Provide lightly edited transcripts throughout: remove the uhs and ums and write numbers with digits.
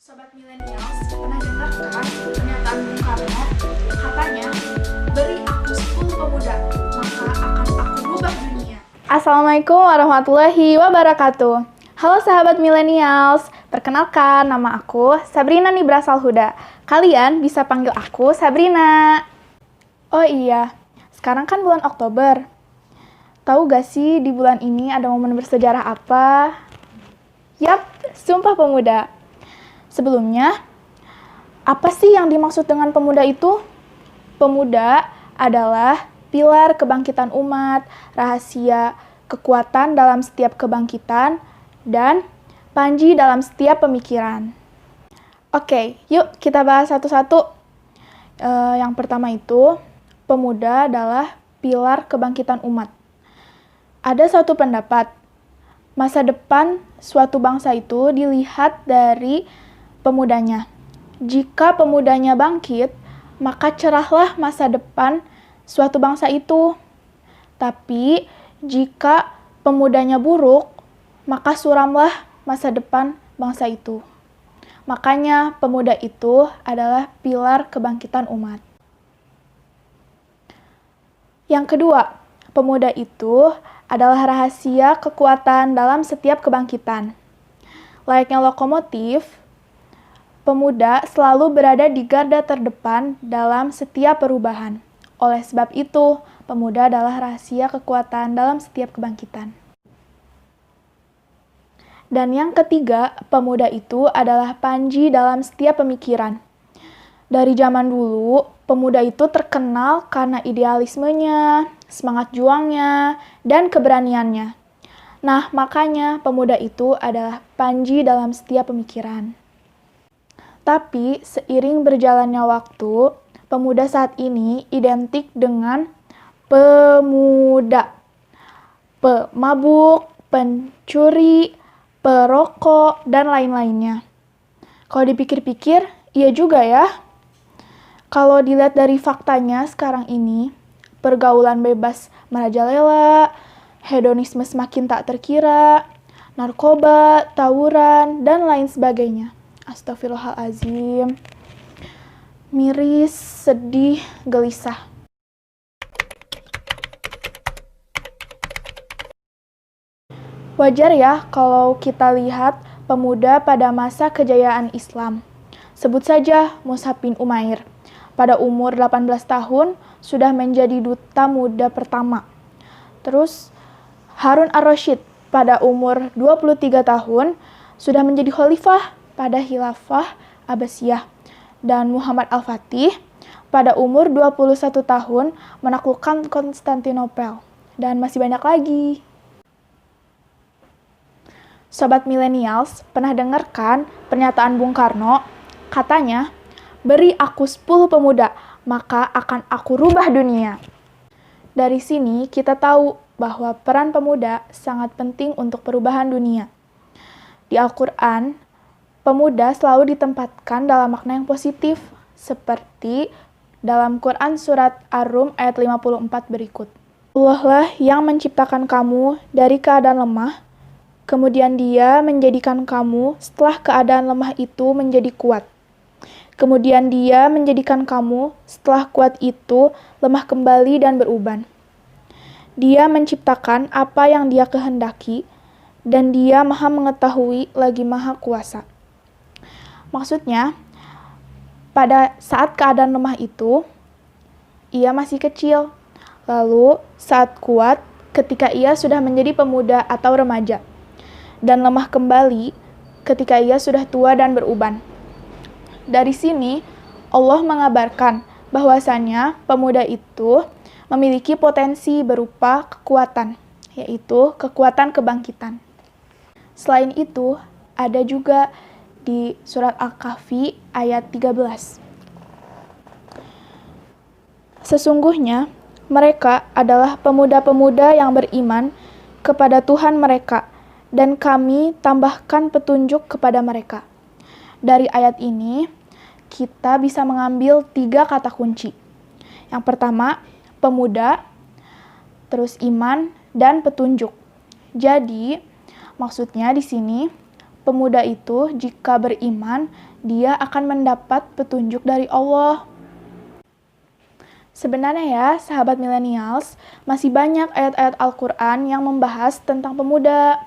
Sobat Millennials, pernah dengar kan pernyataan Bung Karno? Katanya, beri aku 10 pemuda, maka akan aku rubah dunia. Assalamualaikum warahmatullahi wabarakatuh. Halo sahabat Millennials, perkenalkan nama aku Sabrina Nibra Salhuda. Kalian bisa panggil aku Sabrina. Oh iya, sekarang kan bulan Oktober. Tahu gak sih di bulan ini ada momen bersejarah apa? Yap, Sumpah Pemuda. Sebelumnya, apa sih yang dimaksud dengan pemuda itu? Pemuda adalah pilar kebangkitan umat, rahasia kekuatan dalam setiap kebangkitan, dan panji dalam setiap pemikiran. Oke, yuk kita bahas satu-satu. Yang pertama itu, pemuda adalah pilar kebangkitan umat. Ada suatu pendapat, masa depan suatu bangsa itu dilihat dari pemudanya. Jika pemudanya bangkit, maka cerahlah masa depan suatu bangsa itu. Tapi jika pemudanya buruk, maka suramlah masa depan bangsa itu. Makanya pemuda itu adalah pilar kebangkitan umat. Yang kedua, pemuda itu adalah rahasia kekuatan dalam setiap kebangkitan. Layaknya lokomotif, pemuda selalu berada di garda terdepan dalam setiap perubahan. Oleh sebab itu, pemuda adalah rahasia kekuatan dalam setiap kebangkitan. Dan yang ketiga, pemuda itu adalah panji dalam setiap pemikiran. Dari zaman dulu, pemuda itu terkenal karena idealismenya, semangat juangnya, dan keberaniannya. Nah, makanya pemuda itu adalah panji dalam setiap pemikiran. Tapi, seiring berjalannya waktu, pemuda saat ini identik dengan pemuda. Pemabuk, pencuri, perokok, dan lain-lainnya. Kalau dipikir-pikir, iya juga ya. Kalau dilihat dari faktanya sekarang ini, pergaulan bebas merajalela, hedonisme semakin tak terkira, narkoba, tawuran, dan lain sebagainya. Astagfirullahaladzim. Miris, sedih, gelisah. Wajar ya kalau kita lihat pemuda pada masa kejayaan Islam. Sebut saja Mus'ab bin Umair. Pada umur 18 tahun sudah menjadi duta muda pertama. Terus Harun ar-Rasyid pada umur 23 tahun sudah menjadi khalifah pada khilafah Abbasiyah. Dan Muhammad al-Fatih pada umur 21 tahun menaklukkan Konstantinopel. Dan masih banyak lagi. Sobat Millennials, pernah dengar kan pernyataan Bung Karno? Katanya, beri aku 10 pemuda, maka akan aku rubah dunia. Dari sini kita tahu bahwa peran pemuda sangat penting untuk perubahan dunia. Di Al-Quran, pemuda selalu ditempatkan dalam makna yang positif, seperti dalam Quran Surat Ar-Rum ayat 54 berikut. Allah lah yang menciptakan kamu dari keadaan lemah, kemudian Dia menjadikan kamu setelah keadaan lemah itu menjadi kuat. Kemudian Dia menjadikan kamu setelah kuat itu lemah kembali dan beruban. Dia menciptakan apa yang Dia kehendaki, dan Dia Maha Mengetahui lagi Maha Kuasa. Maksudnya, pada saat keadaan lemah itu, ia masih kecil. Lalu saat kuat, ketika ia sudah menjadi pemuda atau remaja. Dan lemah kembali ketika ia sudah tua dan beruban. Dari sini, Allah mengabarkan bahwasannya pemuda itu memiliki potensi berupa kekuatan, yaitu kekuatan kebangkitan. Selain itu, ada juga di surat Al-Kahfi ayat 13. Sesungguhnya, mereka adalah pemuda-pemuda yang beriman kepada Tuhan mereka, dan kami tambahkan petunjuk kepada mereka. Dari ayat ini, kita bisa mengambil 3 kata kunci. Yang pertama, pemuda, terus iman, dan petunjuk. Jadi, maksudnya di sini, Pemuda itu jika beriman, dia akan mendapat petunjuk dari Allah. Sebenarnya ya, sahabat millennials, masih banyak ayat-ayat Al-Quran yang membahas tentang pemuda.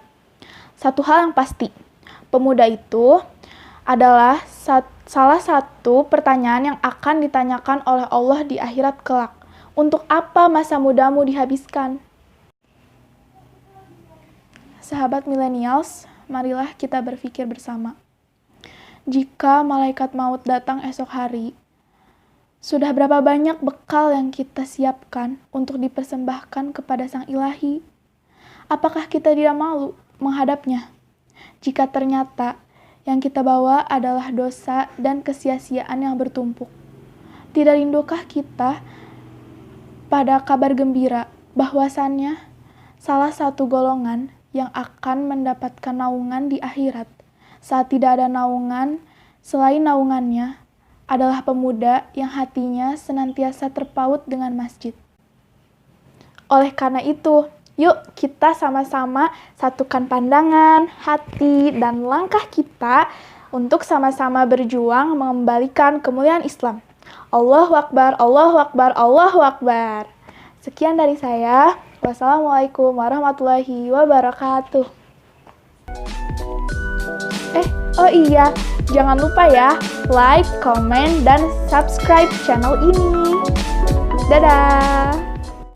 Satu hal yang pasti, pemuda itu adalah salah satu pertanyaan yang akan ditanyakan oleh Allah di akhirat kelak. Untuk apa masa mudamu dihabiskan? Sahabat millennials, marilah kita berpikir bersama. Jika malaikat maut datang esok hari, sudah berapa banyak bekal yang kita siapkan untuk dipersembahkan kepada Sang Ilahi? Apakah kita tidak malu menghadapnya? Jika ternyata yang kita bawa adalah dosa dan kesia-siaan yang bertumpuk. Tidak rindukah kita pada kabar gembira bahwasannya salah satu golongan yang akan mendapatkan naungan di akhirat saat tidak ada naungan selain naungannya adalah pemuda yang hatinya senantiasa terpaut dengan masjid. Oleh karena itu, yuk kita sama-sama satukan pandangan, hati, dan langkah kita untuk sama-sama berjuang mengembalikan kemuliaan Islam. Allahu Akbar, Allahu Akbar, Allahu Akbar. Sekian dari saya. Wassalamualaikum warahmatullahi wabarakatuh. Oh iya, jangan lupa ya, like, comment, dan subscribe channel ini. Dadah!